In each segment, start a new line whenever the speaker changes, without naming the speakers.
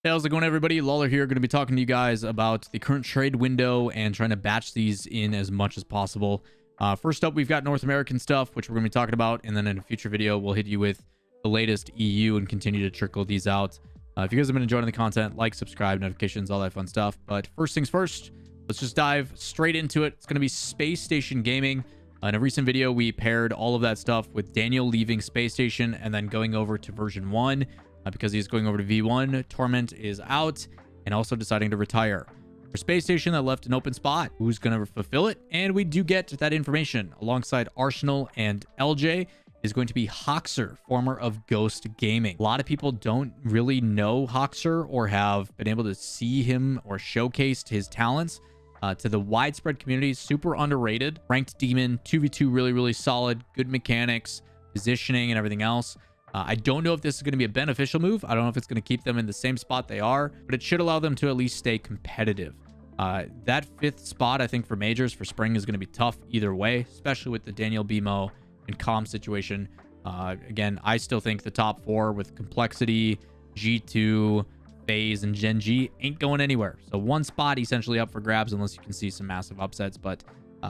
Hey, how's it going, everybody? Lawler here, going to be talking to you guys about the current trade window and trying to batch these in as much as possible. First up, we've got North American stuff, which we're going to be talking about, and then in a future video, we'll hit you with the latest EU and continue to trickle these out. If you guys have been enjoying the content, like, subscribe, notifications, all that fun stuff. But first things first, let's just dive straight into it. It's going to be Spacestation Gaming. In a recent video, we paired all of that stuff with Daniel leaving Space Station and then going over to version 1. Because he's going over to V1, Torment is out, and also deciding to retire. For Space Station, that left an open spot. Who's going to fulfill it? And we do get that information. Alongside Arsenal and LJ is going to be Hawksar, former of Ghost Gaming. A lot of people don't really know Hawksar or have been able to see him or showcased his talents to the widespread community. Super underrated. Ranked Demon, 2v2, really solid. Good mechanics, positioning, and everything else. I don't know if this is going to be a beneficial move. I don't know if it's going to keep them in the same spot they are, but it should allow them to at least stay competitive. That 5th spot, I think, for majors for spring is going to be tough either way, especially with the Daniel BMO and Calm situation. Again, I still think the top 4 with Complexity, G2, FaZe, and Gen G ain't going anywhere. So 1 spot essentially up for grabs unless you can see some massive upsets, but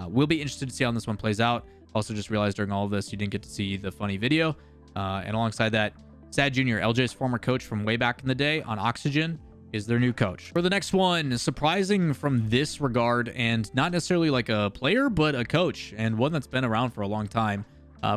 we'll be interested to see how this one plays out. Also just realized during all of this, you didn't get to see the funny video. And alongside that, Sad Jr., LJ's former coach from way back in the day on Oxygen, is their new coach. For the next one, surprising from this regard, and not necessarily like a player, but a coach, and one that's been around for a long time.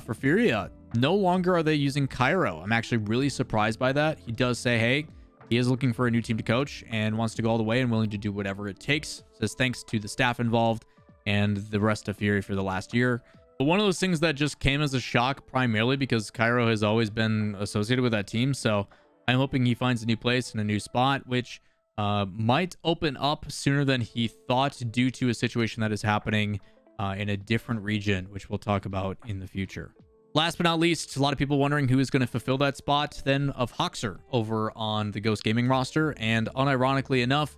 For Furia, no longer are they using Cairo. I'm actually really surprised by that. He does say, hey, he is looking for a new team to coach and wants to go all the way and willing to do whatever it takes. Says thanks to the staff involved and the rest of Fury for the last year. But one of those things that just came as a shock primarily because Cairo has always been associated with that team. So I'm hoping he finds a new place and a new spot, which might open up sooner than he thought due to a situation that is happening in a different region, which we'll talk about in the future. Last but not least, a lot of people wondering who is going to fulfill that spot then of Hawksar over on the Ghost Gaming roster. And unironically enough,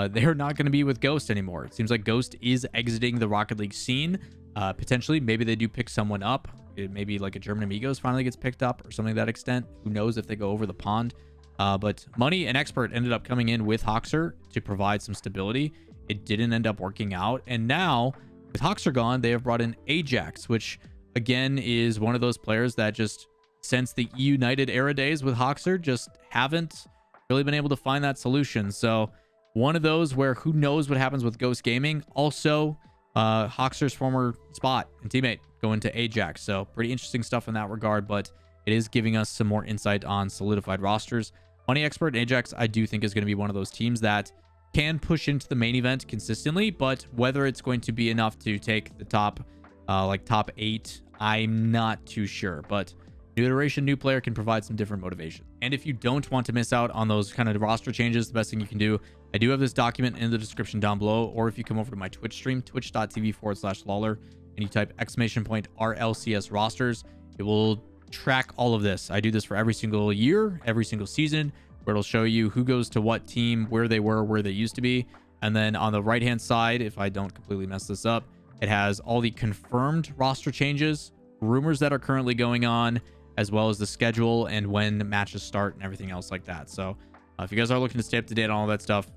they're not going to be with Ghost anymore. It seems like Ghost is exiting the Rocket League scene. Potentially, maybe they do pick someone up. Maybe like a German Amigos finally gets picked up or something to that extent. Who knows if they go over the pond. But Money and Expert ended up coming in with Hawksar to provide some stability. It didn't end up working out. And now, with Hawksar gone, they have brought in Ajax, which, again, is one of those players that just, since the United era days with Hawksar, just haven't really been able to find that solution. So, one of those where who knows what happens with Ghost Gaming. Also, Hawksar's former spot and teammate going to Ajax. So pretty interesting stuff in that regard, but it is giving us some more insight on solidified rosters. Money Expert and Ajax, I do think, is going to be one of those teams that can push into the main event consistently, but whether it's going to be enough to take the top 8, I'm not too sure. But new iteration, new player can provide some different motivation. And if you don't want to miss out on those kind of roster changes, the best thing you can do, I do have this document in the description down below, or if you come over to my Twitch stream, twitch.tv/Lawler, and you type !RLCS Rosters, it will track all of this. I do this for every single year, every single season, where it'll show you who goes to what team, where they were, where they used to be. And then on the right-hand side, if I don't completely mess this up, it has all the confirmed roster changes, rumors that are currently going on, as well as the schedule and when matches start and everything else like that. So if you guys are looking to stay up to date on all that stuff,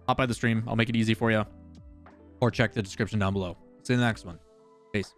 hop by the stream. I'll make it easy for you, or check the description down below. See you in the next one. Peace.